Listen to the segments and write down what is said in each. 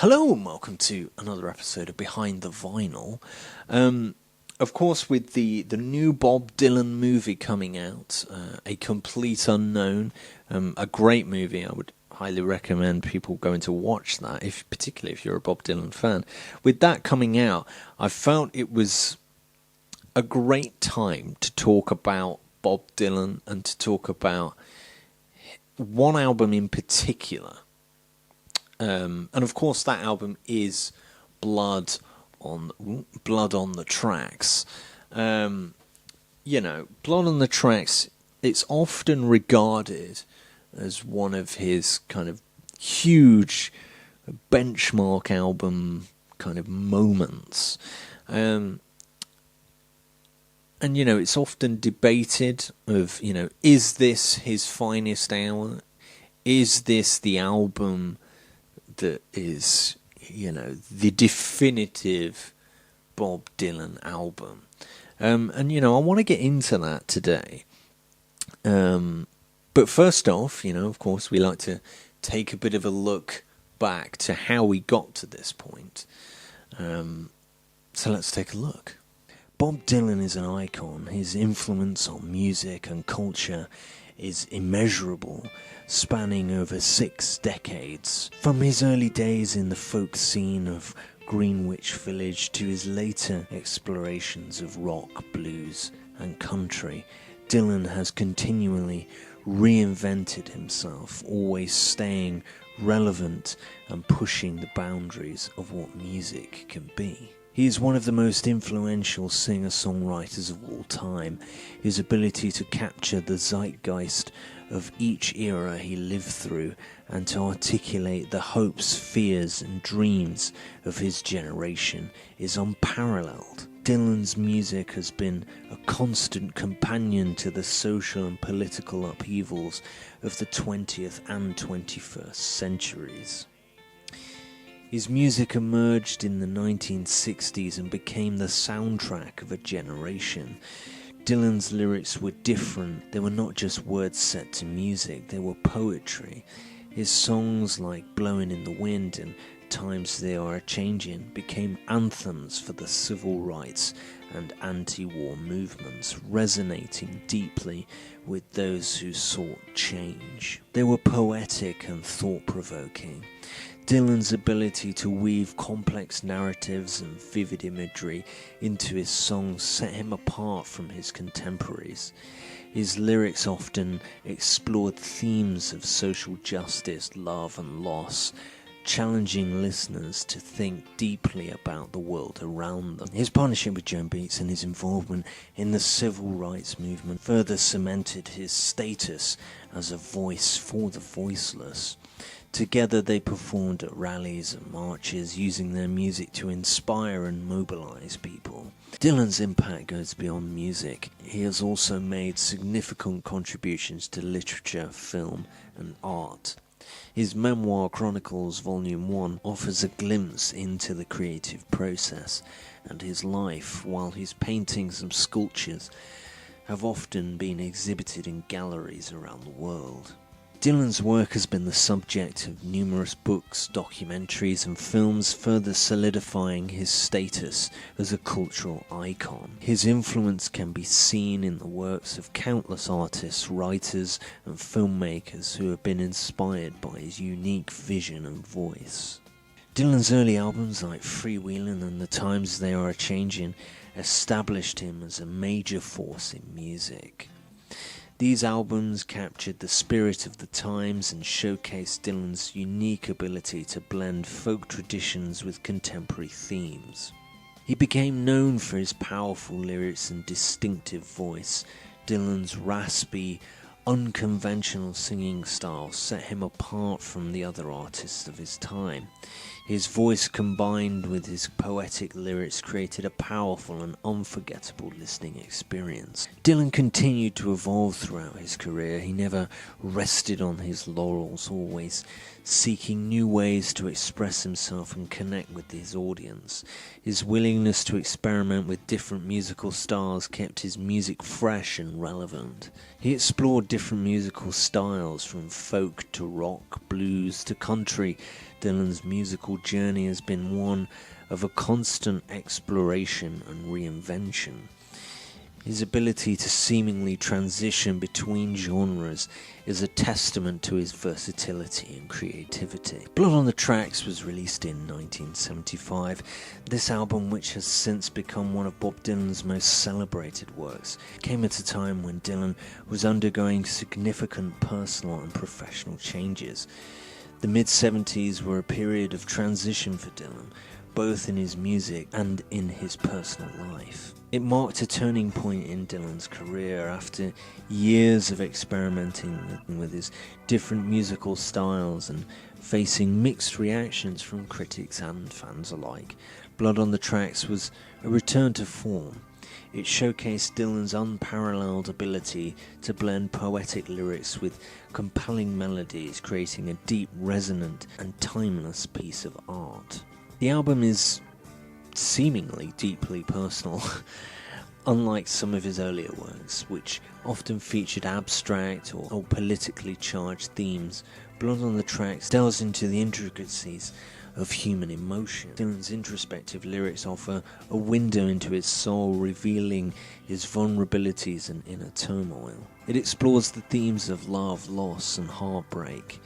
Hello and welcome to another episode of Behind the Vinyl. Of course, with the new Bob Dylan movie coming out, A Complete Unknown, a great movie. I would highly recommend people going to watch that, particularly if you're a Bob Dylan fan. With that coming out, I felt it was a great time to talk about Bob Dylan and to talk about one album in particular. And of course, that album is Blood on the Tracks. Blood on the Tracks, it's often regarded as one of his kind of huge benchmark album kind of moments. And it's often debated of, is this his finest hour? Is this the album that is, the definitive Bob Dylan album? I want to get into that today. But first off, of course, we like to take a bit of a look back to how we got to this point. So let's take a look. Bob Dylan is an icon. His influence on music and culture is immeasurable, spanning over 6 decades. From his early days in the folk scene of Greenwich Village to his later explorations of rock, blues and country, Dylan has continually reinvented himself, always staying relevant and pushing the boundaries of what music can be. He is one of the most influential singer-songwriters of all time. His ability to capture the zeitgeist of each era he lived through and to articulate the hopes, fears and dreams of his generation is unparalleled. Dylan's music has been a constant companion to the social and political upheavals of the 20th and 21st centuries. His music emerged in the 1960s and became the soundtrack of a generation. Dylan's lyrics were different. They were not just words set to music, they were poetry. His songs like Blowing in the Wind and Times They Are A-Changin' became anthems for the civil rights and anti-war movements, resonating deeply with those who sought change. They were poetic and thought-provoking. Dylan's ability to weave complex narratives and vivid imagery into his songs set him apart from his contemporaries. His lyrics often explored themes of social justice, love and loss, challenging listeners to think deeply about the world around them. His partnership with Joan Baez and his involvement in the civil rights movement further cemented his status as a voice for the voiceless. Together they performed at rallies and marches, using their music to inspire and mobilize people. Dylan's impact goes beyond music. He has also made significant contributions to literature, film and art. His memoir Chronicles Volume 1 offers a glimpse into the creative process and his life, while his paintings and sculptures have often been exhibited in galleries around the world. Dylan's work has been the subject of numerous books, documentaries and films, further solidifying his status as a cultural icon. His influence can be seen in the works of countless artists, writers and filmmakers who have been inspired by his unique vision and voice. Dylan's early albums like Freewheelin' and The Times They Are A-Changin' established him as a major force in music. These albums captured the spirit of the times and showcased Dylan's unique ability to blend folk traditions with contemporary themes. He became known for his powerful lyrics and distinctive voice. Dylan's raspy, unconventional singing style set him apart from the other artists of his time. His voice combined with his poetic lyrics created a powerful and unforgettable listening experience. Dylan continued to evolve throughout his career. He never rested on his laurels, always seeking new ways to express himself and connect with his audience. His willingness to experiment with different musical styles kept his music fresh and relevant. He explored different musical styles from folk to rock, blues to country. Dylan's musical journey has been one of a constant exploration and reinvention. His ability to seemingly transition between genres is a testament to his versatility and creativity. Blood on the Tracks was released in 1975. This album, which has since become one of Bob Dylan's most celebrated works, came at a time when Dylan was undergoing significant personal and professional changes. The mid-70s were a period of transition for Dylan, both in his music and in his personal life. It marked a turning point in Dylan's career after years of experimenting with his different musical styles and facing mixed reactions from critics and fans alike. Blood on the Tracks was a return to form. It showcased Dylan's unparalleled ability to blend poetic lyrics with compelling melodies, creating a deep, resonant, and timeless piece of art. The album is seemingly deeply personal, unlike some of his earlier works, which often featured abstract or politically charged themes. Blood on the Tracks delves into the intricacies of human emotion. Dylan's introspective lyrics offer a window into his soul, revealing his vulnerabilities and inner turmoil. It explores the themes of love, loss, and heartbreak.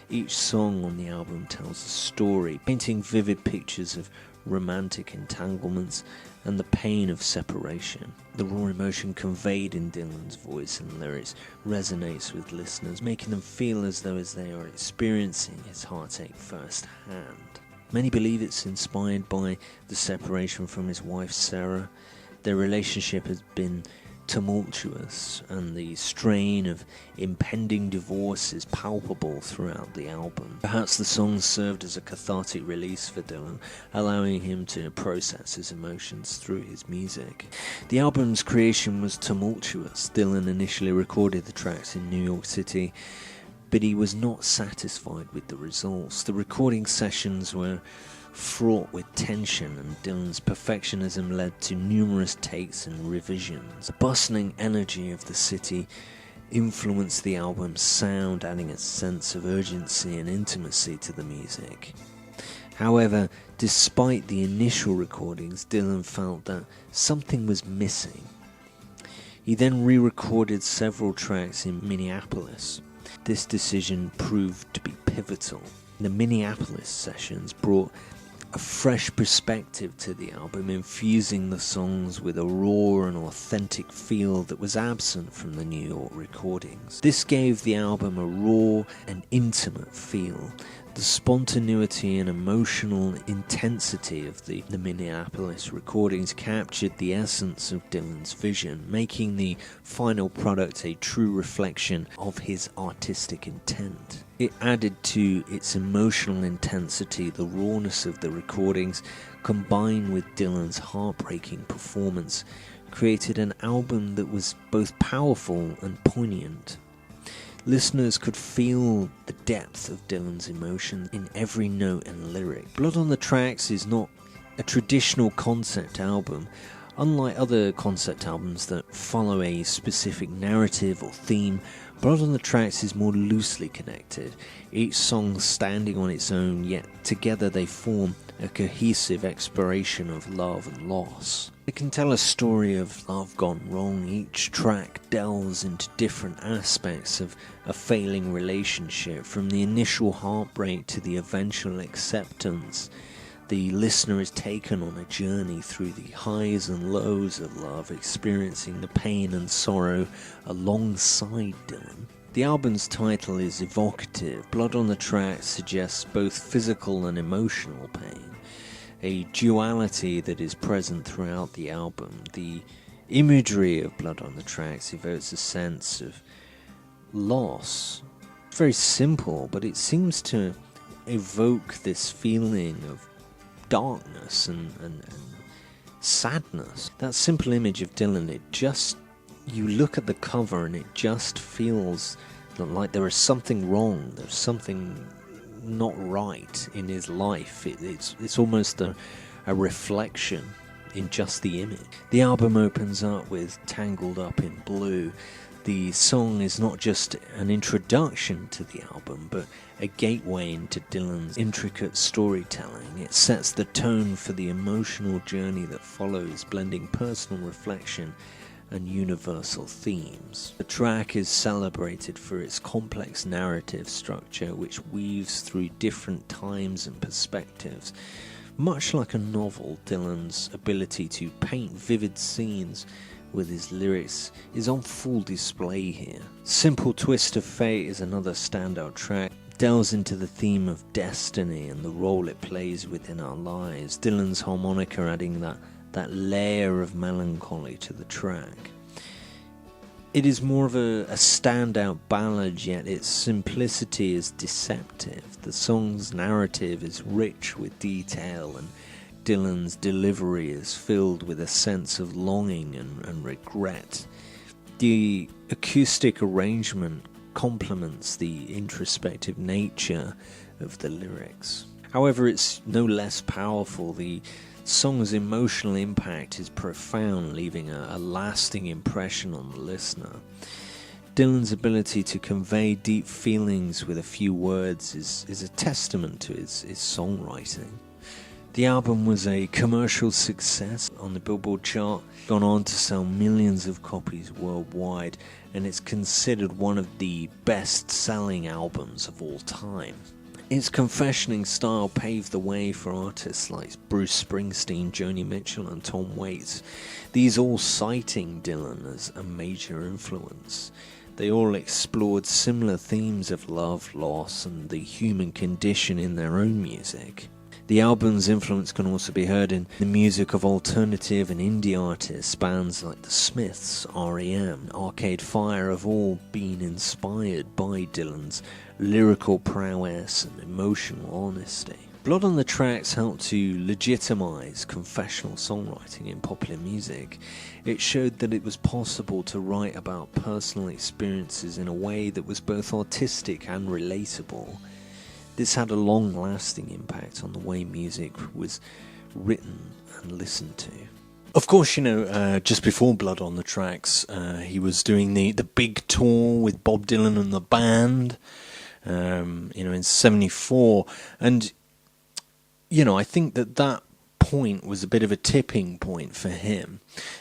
Each song on the album tells a story, painting vivid pictures of romantic entanglements and the pain of separation. The raw emotion conveyed in Dylan's voice and lyrics resonates with listeners, making them feel as though they are experiencing his heartache firsthand. Many believe it's inspired by the separation from his wife Sarah. Their relationship has been tumultuous, and the strain of impending divorce is palpable throughout the album. Perhaps the songs served as a cathartic release for Dylan, allowing him to process his emotions through his music. The album's creation was tumultuous. Dylan initially recorded the tracks in New York City, but he was not satisfied with the results. The recording sessions were fraught with tension, and Dylan's perfectionism led to numerous takes and revisions. The bustling energy of the city influenced the album's sound, adding a sense of urgency and intimacy to the music. However, despite the initial recordings, Dylan felt that something was missing. He then re-recorded several tracks in Minneapolis. This decision proved to be pivotal. The Minneapolis sessions brought a fresh perspective to the album, infusing the songs with a raw and authentic feel that was absent from the New York recordings. This gave the album a raw and intimate feel. The spontaneity and emotional intensity of the Minneapolis recordings captured the essence of Dylan's vision, making the final product a true reflection of his artistic intent. It added to its emotional intensity the rawness of the recordings, combined with Dylan's heartbreaking performance, created an album that was both powerful and poignant. Listeners could feel the depth of Dylan's emotion in every note and lyric. Blood on the Tracks is not a traditional concept album. Unlike other concept albums that follow a specific narrative or theme, Blood on the Tracks is more loosely connected, each song standing on its own, yet together they form a cohesive exploration of love and loss. It can tell a story of love gone wrong. Each track delves into different aspects of a failing relationship, from the initial heartbreak to the eventual acceptance. The listener is taken on a journey through the highs and lows of love, experiencing the pain and sorrow alongside Dylan. The album's title is evocative. Blood on the Tracks suggests both physical and emotional pain, a duality that is present throughout the album. The imagery of Blood on the Tracks evokes a sense of loss. It's very simple, but it seems to evoke this feeling of darkness and sadness. That simple image of Dylan, you look at the cover and it just feels like there is something wrong, there's something not right in his life. It's almost a reflection in just the image. The album opens up with Tangled Up in Blue. The song is not just an introduction to the album, but a gateway into Dylan's intricate storytelling. It sets the tone for the emotional journey that follows, blending personal reflection and universal themes. The track is celebrated for its complex narrative structure, which weaves through different times and perspectives. Much like a novel, Dylan's ability to paint vivid scenes with his lyrics is on full display here. Simple Twist of Fate is another standout track. It delves into the theme of destiny and the role it plays within our lives. Dylan's harmonica adding that layer of melancholy to the track. It is more of a standout ballad, yet its simplicity is deceptive. The song's narrative is rich with detail, and Dylan's delivery is filled with a sense of longing and regret. The acoustic arrangement complements the introspective nature of the lyrics. However, it's no less powerful. The song's emotional impact is profound, leaving a lasting impression on the listener. Dylan's ability to convey deep feelings with a few words is a testament to his songwriting. The album was a commercial success on the Billboard chart, gone on to sell millions of copies worldwide, and it's considered one of the best-selling albums of all time. Its confessioning style paved the way for artists like Bruce Springsteen, Joni Mitchell and Tom Waits, these all citing Dylan as a major influence. They all explored similar themes of love, loss and the human condition in their own music. The album's influence can also be heard in the music of alternative and indie artists. Bands like The Smiths, R.E.M., Arcade Fire have all been inspired by Dylan's lyrical prowess and emotional honesty. Blood on the Tracks helped to legitimize confessional songwriting in popular music. It showed that it was possible to write about personal experiences in a way that was both artistic and relatable. This had a long-lasting impact on the way music was written and listened to. Of course, just before Blood on the Tracks, he was doing the big tour with Bob Dylan and the band, in 74. And, I think that point was a bit of a tipping point for him.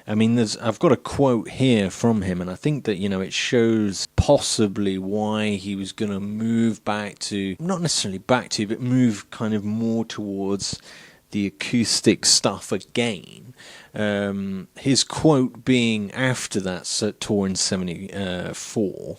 I mean, I've got a quote here from him, and I think that, it shows possibly why he was going to move back to, not necessarily back to, but move kind of more towards the acoustic stuff again. His quote being after that tour in 74,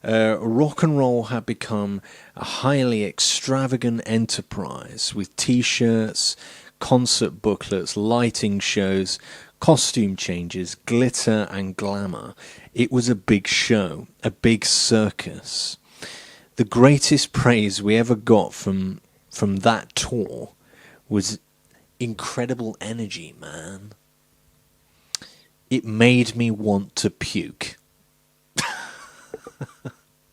rock and roll had become a highly extravagant enterprise with t-shirts, concert booklets, lighting shows, costume changes, glitter and glamour. It was a big show, a big circus. The greatest praise we ever got from that tour was incredible energy, man. It made me want to puke.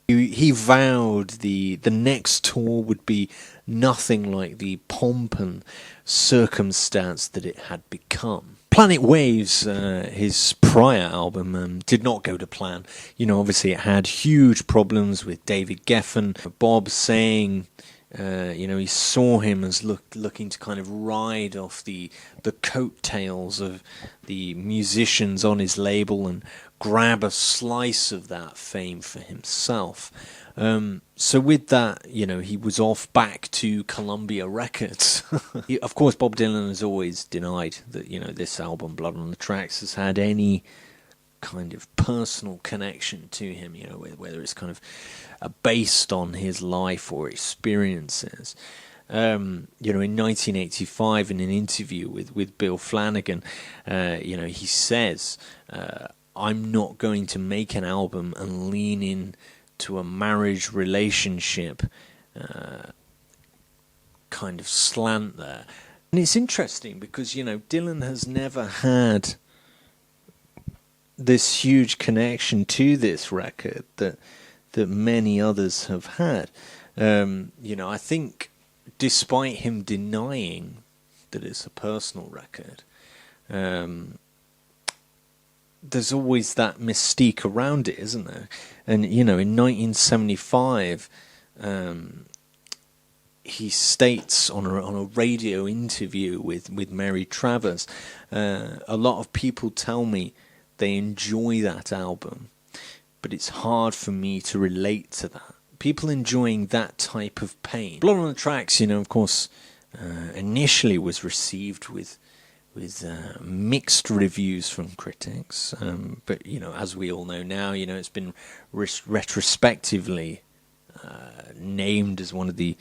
He vowed the next tour would be nothing like the pomp and circumstance that it had become. Planet Waves, his prior album, did not go to plan. Obviously it had huge problems with David Geffen. Bob saying, he saw him as looking to kind of ride off the coattails of the musicians on his label and grab a slice of that fame for himself. So with that, he was off back to Columbia Records. Of course, Bob Dylan has always denied that, this album, Blood on the Tracks, has had any kind of personal connection to him, whether it's kind of based on his life or experiences. In 1985, in an interview with Bill Flanagan, he says, I'm not going to make an album and lean in to a marriage relationship kind of slant there. And it's interesting because, Dylan has never had this huge connection to this record that many others have had. I think despite him denying that it's a personal record, there's always that mystique around it, isn't there? And, in 1975, he states on a radio interview with Mary Travers, a lot of people tell me they enjoy that album, but it's hard for me to relate to that. People enjoying that type of pain. Blood on the Tracks, of course, initially was received with mixed reviews from critics, but as we all know now, it's been retrospectively named as one of the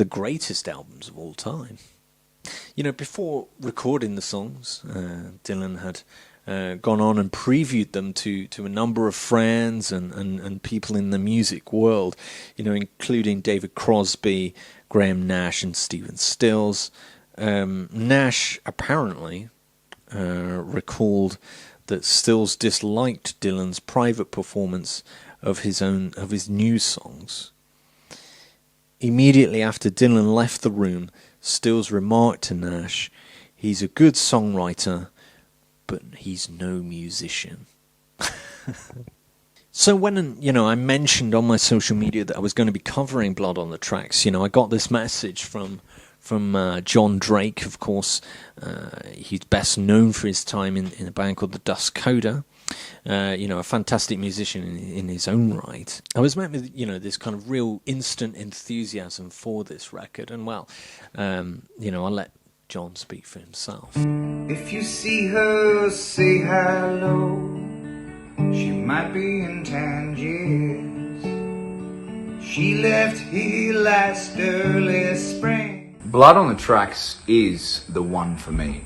greatest albums of all time. Before recording the songs, Dylan had gone on and previewed them to a number of friends and people in the music world, including David Crosby, Graham Nash, and Stephen Stills. Nash apparently recalled that Stills disliked Dylan's private performance of his new songs. Immediately after Dylan left the room, Stills remarked to Nash, "He's a good songwriter, but he's no musician." So when, I mentioned on my social media that I was going to be covering Blood on the Tracks, I got this message from John Drake, of course. He's best known for his time in a band called the Dust Coda. A fantastic musician in his own right. I was met with, this kind of real instant enthusiasm for this record. And I'll let John speak for himself. If you see her, say hello. She might be in Tangiers. She left here last early spring. Blood on the Tracks is the one for me,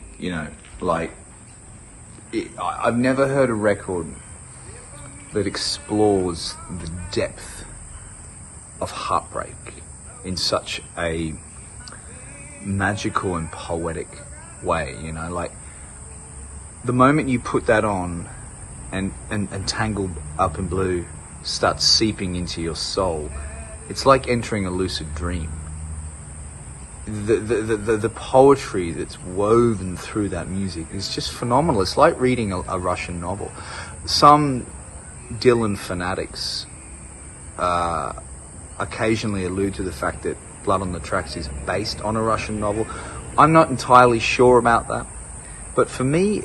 I've never heard a record that explores the depth of heartbreak in such a magical and poetic way, the moment you put that on and Tangled Up in Blue starts seeping into your soul, it's like entering a lucid dream. The poetry that's woven through that music is just phenomenal. It's like reading a Russian novel. Some Dylan fanatics occasionally allude to the fact that Blood on the Tracks is based on a Russian novel. I'm not entirely sure about that, but for me,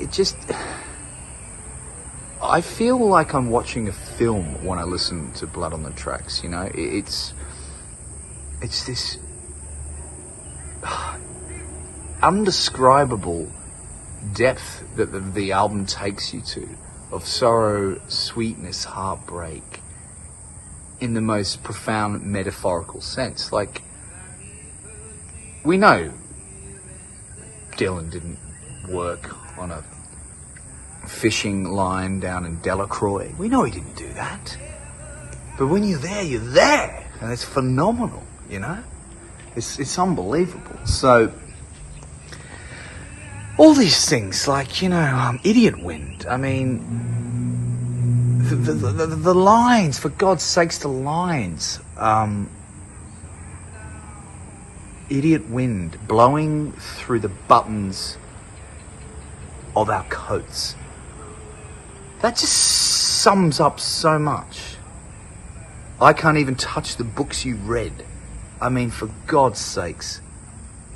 I feel like I'm watching a film when I listen to Blood on the Tracks. It's this undescribable depth that the album takes you to, of sorrow, sweetness, heartbreak, in the most profound metaphorical sense. We know Dylan didn't work on a fishing line down in Delacroix. We know he didn't do that. But when you're there, you're there. And it's phenomenal, It's unbelievable. So, all these things, Idiot Wind. I mean, the lines, for God's sakes, the lines. Idiot wind blowing through the buttons of our coats. That just sums up so much. I can't even touch the books you read. I mean, for God's sakes.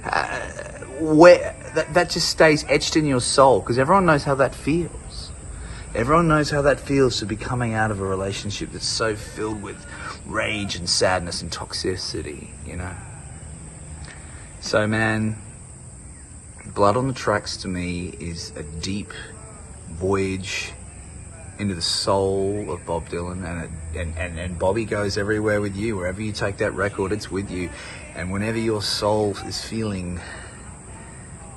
That just stays etched in your soul, because everyone knows how that feels. Everyone knows how that feels to be coming out of a relationship that's so filled with rage and sadness and toxicity, So, man, Blood on the Tracks to me is a deep voyage into the soul of Bob Dylan, and Bobby goes everywhere with you. Wherever you take that record, it's with you. And whenever your soul is feeling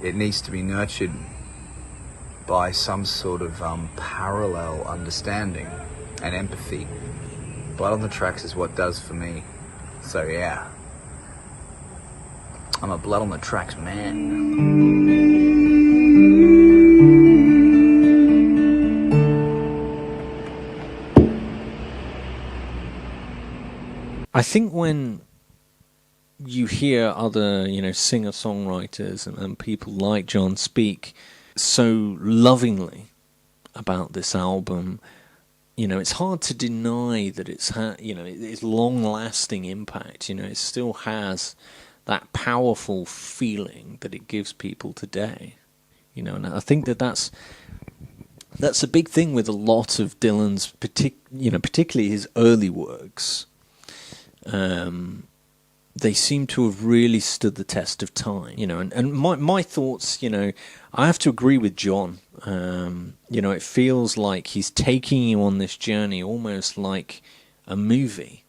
it needs to be nurtured by some sort of parallel understanding and empathy, Blood on the Tracks is what does for me. So yeah, I'm a Blood on the Tracks man. I think when you hear other, singer-songwriters and people like John speak so lovingly about this album, it's hard to deny that its long-lasting impact. It still has that powerful feeling that it gives people today. And I think that's a big thing with a lot of Dylan's, particularly his early works. They seem to have really stood the test of time, and my thoughts, I have to agree with John. It feels like he's taking you on this journey almost like a movie.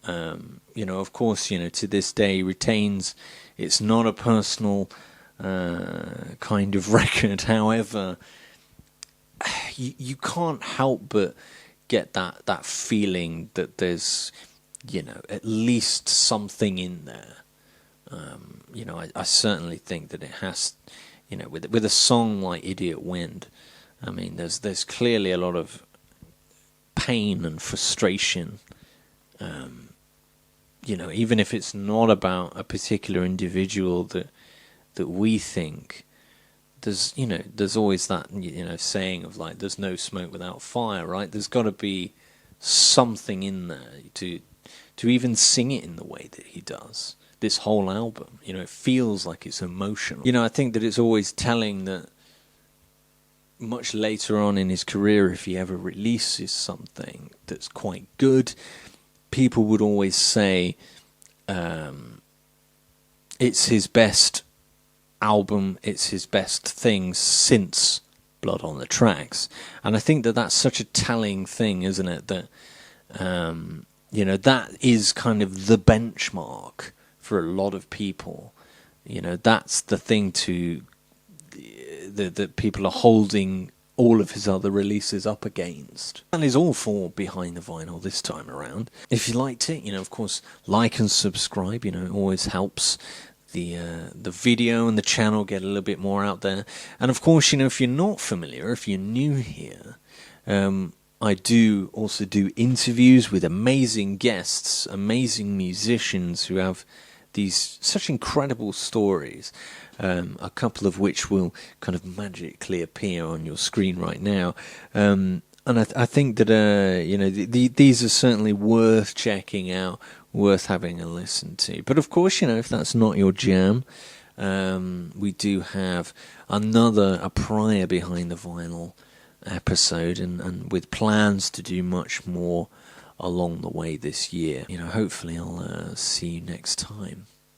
Of course, to this day he retains it's not a personal kind of record. However, you can't help but get that feeling that there's, at least something in there. I certainly think that it has, with a song like Idiot Wind, I mean, there's clearly a lot of pain and frustration. Even if it's not about a particular individual that we think, there's always that, saying of like, there's no smoke without fire, right? There's got to be something in there to even sing it in the way that he does. This whole album, it feels like it's emotional. I think that it's always telling that much later on in his career, if he ever releases something that's quite good, people would always say it's his best album, it's his best thing since Blood on the Tracks. And I think that that's such a telling thing, isn't it? That that is kind of the benchmark for a lot of people. That's the thing that people are holding all of his other releases up against. And is all for Behind the Vinyl this time around. If you liked it, of course, like and subscribe. It always helps the video and the channel get a little bit more out there. And of course, if you're not familiar, if you're new here, I do also do interviews with amazing guests, amazing musicians who have these such incredible stories, a couple of which will kind of magically appear on your screen right now. And I think that these are certainly worth checking out, worth having a listen to. But of course, if that's not your jam, we do have a prior Behind the Vinyl episode, and with plans to do much more along the way this year. Hopefully I'll see you next time.